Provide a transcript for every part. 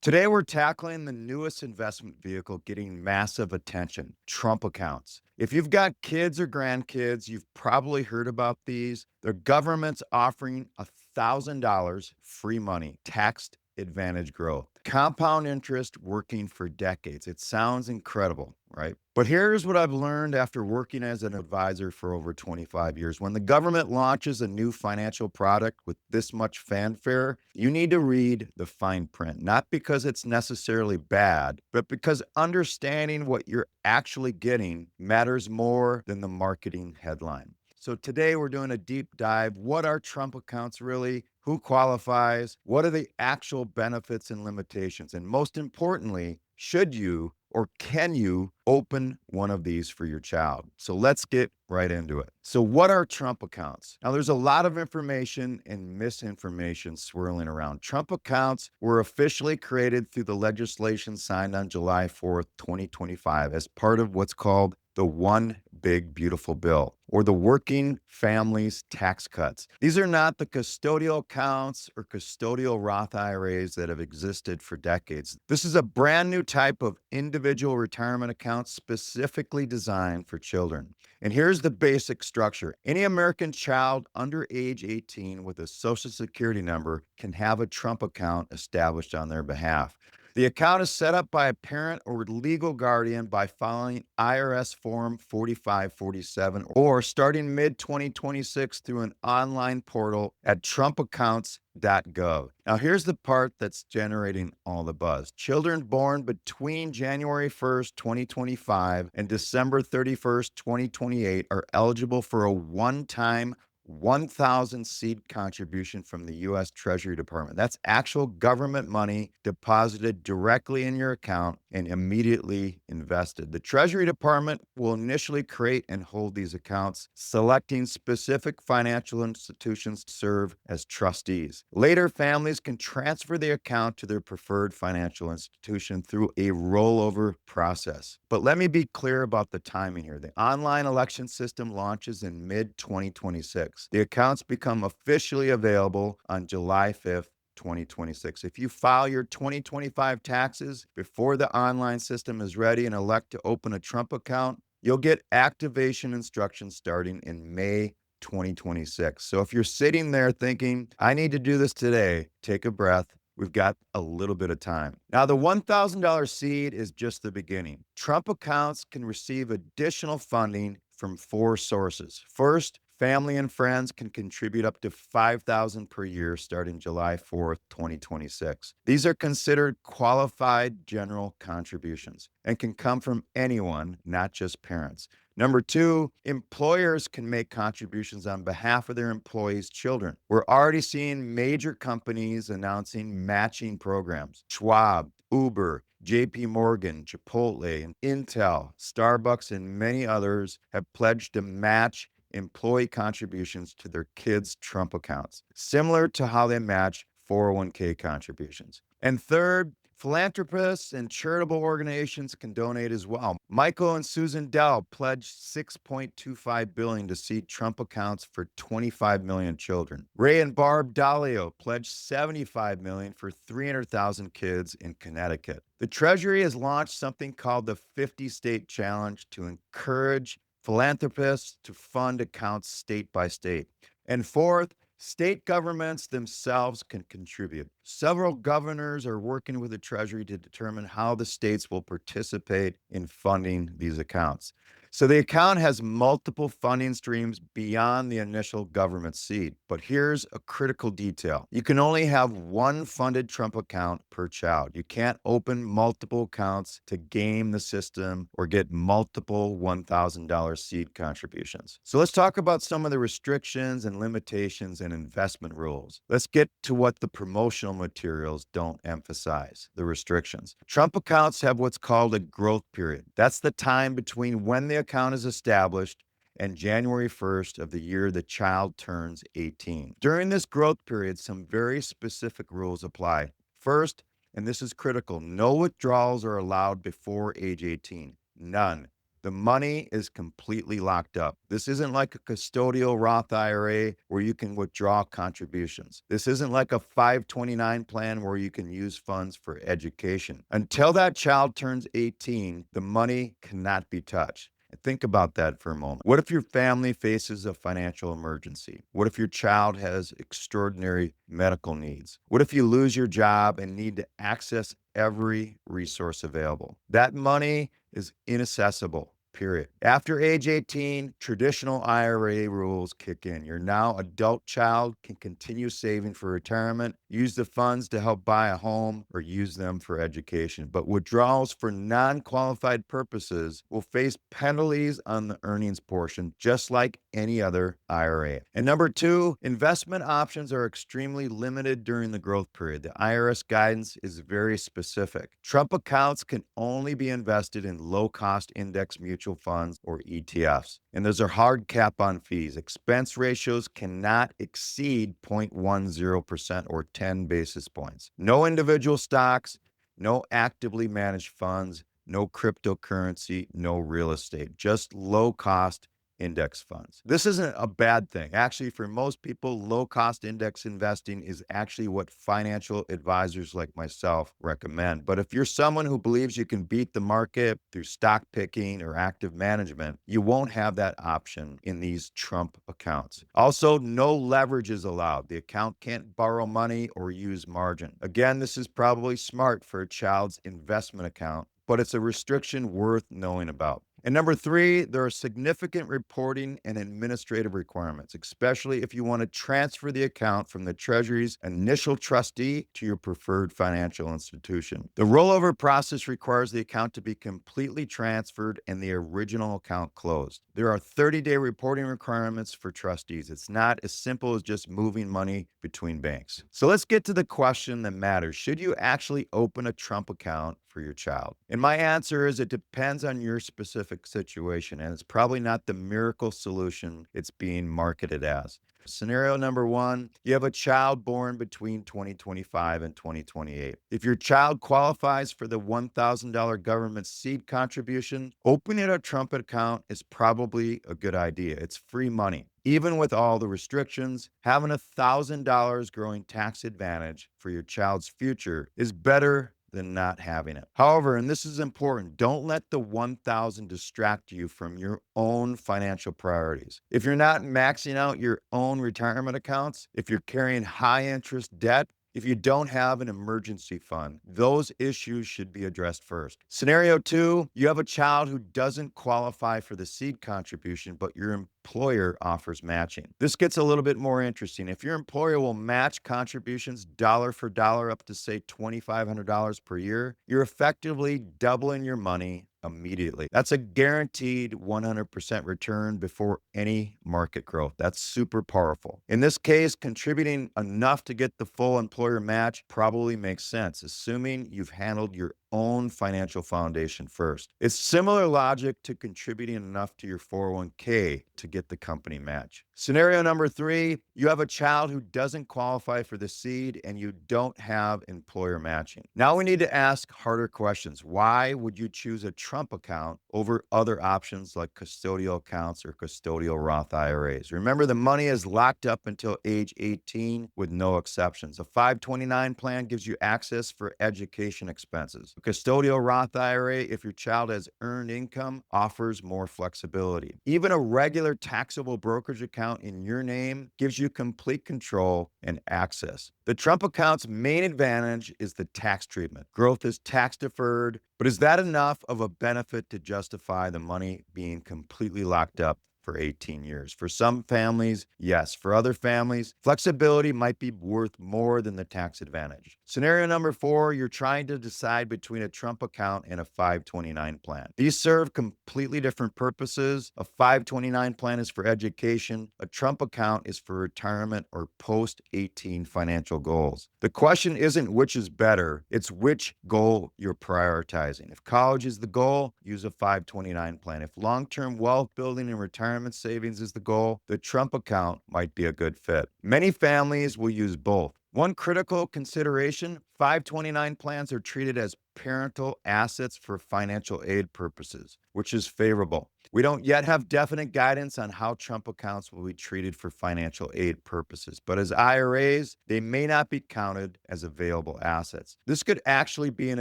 Today, we're tackling the newest investment vehicle getting massive attention, Trump accounts. If you've got kids or grandkids, you've probably heard about these. The government's offering $1,000 free money, tax advantage growth, compound interest working for decades. It sounds incredible, right? But here's what I've learned after working as an advisor for over 25 years. When the government launches a new financial product with this much fanfare, you need to read the fine print, not because it's necessarily bad, but because understanding what you're actually getting matters more than the marketing headline. So today we're doing a deep dive. What are Trump accounts really? Who qualifies? What are the actual benefits and limitations? And most importantly, should you or can you open one of these for your child? So let's get right into it. So, what are Trump accounts? Now, there's a lot of information and misinformation swirling around. Trump accounts were officially created through the legislation signed on July 4th, 2025, as part of what's called the One Big Beautiful Bill, or the Working Families Tax Cuts. These are not the custodial accounts or custodial Roth IRAs that have existed for decades. This is a brand new type of individual retirement account specifically designed for children. And here's the basic structure. Any American child under age 18 with a Social Security number can have a Trump account established on their behalf. The account is set up by a parent or legal guardian by filing IRS Form 4547 or starting mid 2026 through an online portal at trumpaccounts.gov. Now, here's the part that's generating all the buzz. Children born between January 1st, 2025 and December 31st, 2028 are eligible for a one-time 1,000 seed contribution from the U.S. Treasury Department. That's actual government money deposited directly in your account and immediately invested. The Treasury Department will initially create and hold these accounts, selecting specific financial institutions to serve as trustees. Later, families can transfer the account to their preferred financial institution through a rollover process. But let me be clear about the timing here. The online election system launches in mid 2026. The accounts become officially available on July 5th, 2026. If you file your 2025 taxes before the online system is ready and elect to open a Trump account, you'll get activation instructions starting in May 2026. So if you're sitting there thinking, I need to do this today, take a breath. We've got a little bit of time. Now, the $1,000 seed is just the beginning. Trump accounts can receive additional funding from four sources. First, family and friends can contribute up to $5,000 per year starting July 4th, 2026. These are considered qualified general contributions and can come from anyone, not just parents. Number two, employers can make contributions on behalf of their employees' children. We're already seeing major companies announcing matching programs. Schwab, Uber, JP Morgan, Chipotle, and Intel, Starbucks, and many others have pledged to match employee contributions to their kids' Trump accounts, similar to how they match 401k contributions. And third, philanthropists and charitable organizations can donate as well. Michael and Susan Dell pledged $6.25 billion to seed Trump accounts for 25 million children. Ray and Barb Dalio pledged $75 million for 300,000 kids in Connecticut. The Treasury has launched something called the 50-State Challenge to encourage philanthropists to fund accounts state by state. And fourth, state governments themselves can contribute. Several governors are working with the Treasury to determine how the states will participate in funding these accounts. So the account has multiple funding streams beyond the initial government seed. But here's a critical detail. You can only have one funded Trump account per child. You can't open multiple accounts to game the system or get multiple $1,000 seed contributions. So let's talk about some of the restrictions and limitations and investment rules. Let's get to what the promotional materials don't emphasize, the restrictions. Trump accounts have what's called a growth period. That's the time between when the account is established and January 1st of the year the child turns 18. During this growth period, some very specific rules apply. First, and this is critical, no withdrawals are allowed before age 18. None. The money is completely locked up. This isn't like a custodial Roth IRA where you can withdraw contributions. This isn't like a 529 plan where you can use funds for education. Until that child turns 18, the money cannot be touched. And think about that for a moment. What if your family faces a financial emergency? What if your child has extraordinary medical needs? What if you lose your job and need to access every resource available? That money is inaccessible. Period. After age 18, traditional IRA rules kick in. Your now adult child can continue saving for retirement, use the funds to help buy a home, or use them for education. But withdrawals for non qualified purposes will face penalties on the earnings portion, just like any other IRA. And number two, investment options are extremely limited during the growth period. The IRS guidance is very specific. Trump accounts can only be invested in low cost index mutual funds or ETFs. And there's a hard cap on fees. Expense ratios cannot exceed 0.10% or 10 basis points. No individual stocks, no actively managed funds, no cryptocurrency, no real estate, just low cost index funds. This isn't a bad thing. Actually, for most people, low cost index investing is actually what financial advisors like myself recommend. But if you're someone who believes you can beat the market through stock picking or active management, you won't have that option in these Trump accounts. Also, no leverage is allowed. The account can't borrow money or use margin. Again, this is probably smart for a child's investment account, but it's a restriction worth knowing about. And number three, there are significant reporting and administrative requirements, especially if you want to transfer the account from the Treasury's initial trustee to your preferred financial institution. The rollover process requires the account to be completely transferred and the original account closed. There are 30-day reporting requirements for trustees. It's not as simple as just moving money between banks. So let's get to the question that matters. Should you actually open a Trump account for your child? And my answer is it depends on your specific situation, and it's probably not the miracle solution it's being marketed as. Scenario number one, you have a child born between 2025 and 2028. If your child qualifies for the $1,000 government seed contribution, opening a Trump account is probably a good idea. It's free money. Even with all the restrictions, having $1,000 growing tax advantage for your child's future is better than not having it. However, and this is important, don't let the 1,000 distract you from your own financial priorities. If you're not maxing out your own retirement accounts, if you're carrying high interest debt, if you don't have an emergency fund, those issues should be addressed first. Scenario two, you have a child who doesn't qualify for the seed contribution, but your employer offers matching. This gets a little bit more interesting. If your employer will match contributions dollar for dollar up to, say, $2,500 per year, you're effectively doubling your money immediately. That's a guaranteed 100% return before any market growth. That's super powerful. In this case, contributing enough to get the full employer match probably makes sense, assuming you've handled your own financial foundation first. It's similar logic to contributing enough to your 401k to get the company match. Scenario number three, you have a child who doesn't qualify for the seed and you don't have employer matching. Now we need to ask harder questions. Why would you choose a Trump account over other options like custodial accounts or custodial Roth IRAs? Remember, the money is locked up until age 18 with no exceptions. A 529 plan gives you access for education expenses. A custodial Roth IRA, if your child has earned income, offers more flexibility. Even a regular taxable brokerage account in your name gives you complete control and access. The Trump account's main advantage is the tax treatment. Growth is tax deferred, but is that enough of a benefit to justify the money being completely locked up for 18 years? For some families, yes. For other families, flexibility might be worth more than the tax advantage. Scenario number four, you're trying to decide between a Trump account and a 529 plan. These serve completely different purposes. A 529 plan is for education. A Trump account is for retirement or post-18 financial goals. The question isn't which is better, it's which goal you're prioritizing. If college is the goal, use a 529 plan. If long-term wealth building and retirement savings is the goal, the Trump account might be a good fit. Many families will use both. One critical consideration, 529 plans are treated as parental assets for financial aid purposes, which is favorable. We don't yet have definite guidance on how Trump accounts will be treated for financial aid purposes, but as IRAs, they may not be counted as available assets. This could actually be an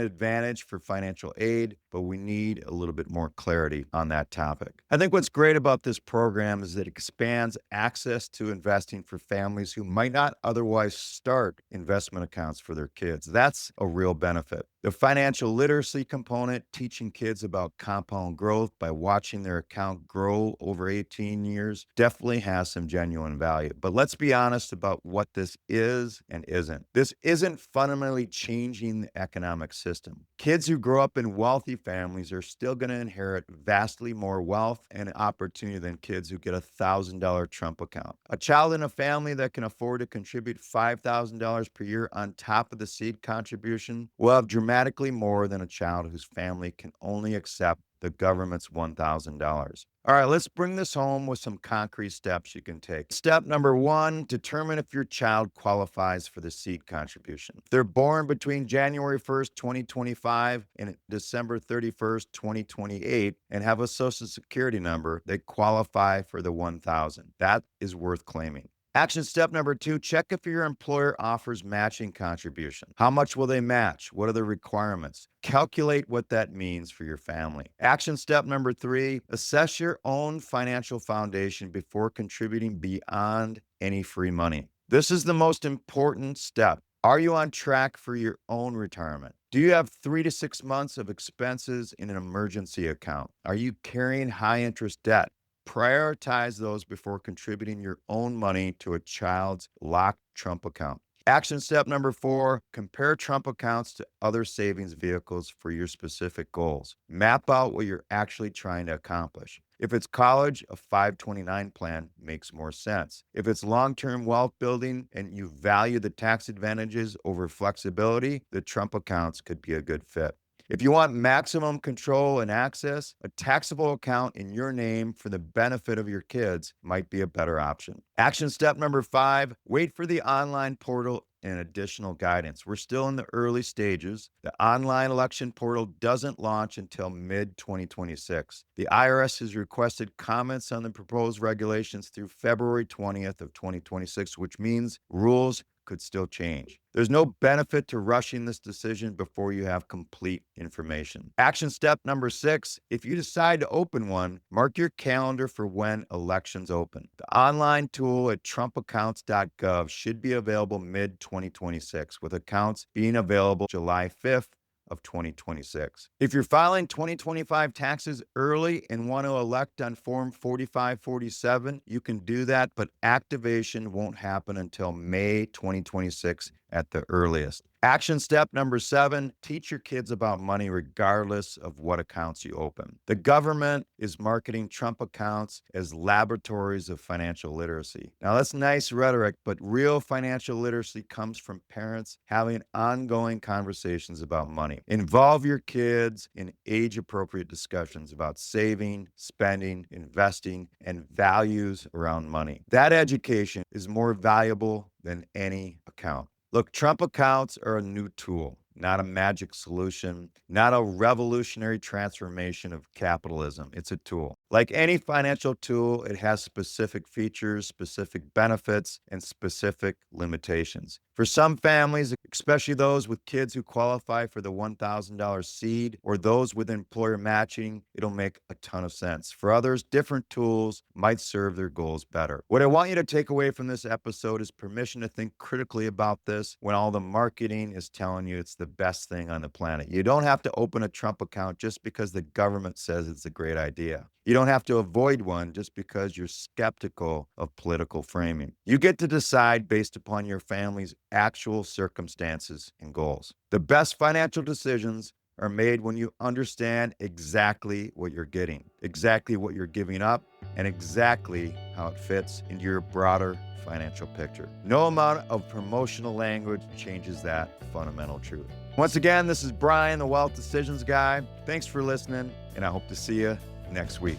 advantage for financial aid, but we need a little bit more clarity on that topic. I think what's great about this program is that it expands access to investing for families who might not otherwise start investment accounts for their kids. That's a real benefit. The financial literacy component, teaching kids about compound growth by watching their account grow over 18 years, definitely has some genuine value. But let's be honest about what this is and isn't. This isn't fundamentally changing the economic system. Kids who grow up in wealthy families are still going to inherit vastly more wealth and opportunity than kids who get a $1,000 Trump account. A child in a family that can afford to contribute $5,000 per year on top of the seed contribution will have dramatically more than a child whose family can only accept the government's $1,000. All right, let's bring this home with some concrete steps you can take. Step number one, determine if your child qualifies for the seed contribution. If they're born between January 1st, 2025 and December 31st, 2028 and have a social security number, they qualify for the $1,000. That is worth claiming. Action step number two, check if your employer offers matching contribution. How much will they match? What are the requirements? Calculate what that means for your family. Action step number three, assess your own financial foundation before contributing beyond any free money. This is the most important step. Are you on track for your own retirement? Do you have 3 to 6 months of expenses in an emergency account? Are you carrying high interest debt? Prioritize those before contributing your own money to a child's locked Trump account. Action step number four, compare Trump accounts to other savings vehicles for your specific goals. Map out what you're actually trying to accomplish. If it's college, a 529 plan makes more sense. If it's long-term wealth building and you value the tax advantages over flexibility, the Trump accounts could be a good fit. If you want maximum control and access, a taxable account in your name for the benefit of your kids might be a better option. Action step number five, wait for the online portal and additional guidance. We're still in the early stages. The online election portal doesn't launch until mid-2026. The IRS has requested comments on the proposed regulations through February 20th of 2026, which means rules could still change. There's no benefit to rushing this decision before you have complete information. Action step number six, if you decide to open one, mark your calendar for when elections open. The online tool at trumpaccounts.gov should be available mid-2026, with accounts being available July 5th of 2026. If you're filing 2025 taxes early and want to elect on Form 4547, you can do that, but activation won't happen until May 2026 at the earliest. Action step number seven, teach your kids about money regardless of what accounts you open. The government is marketing Trump accounts as laboratories of financial literacy. Now, that's nice rhetoric, but real financial literacy comes from parents having ongoing conversations about money. Involve your kids in age-appropriate discussions about saving, spending, investing, and values around money. That education is more valuable than any account. Look, Trump accounts are a new tool, not a magic solution, not a revolutionary transformation of capitalism. It's a tool. Like any financial tool, it has specific features, specific benefits, and specific limitations. For some families, especially those with kids who qualify for the $1,000 seed or those with employer matching, it'll make a ton of sense. For others, different tools might serve their goals better. What I want you to take away from this episode is permission to think critically about this when all the marketing is telling you it's the best thing on the planet. You don't have to open a Trump account just because the government says it's a great idea. You don't have to avoid one just because you're skeptical of political framing. You get to decide based upon your family's actual circumstances and goals. The best financial decisions are made when you understand exactly what you're getting, exactly what you're giving up, and exactly how it fits into your broader financial picture. No amount of promotional language changes that fundamental truth. Once again, this is Brian, the Wealth Decisions Guy. Thanks for listening, and I hope to see you next week.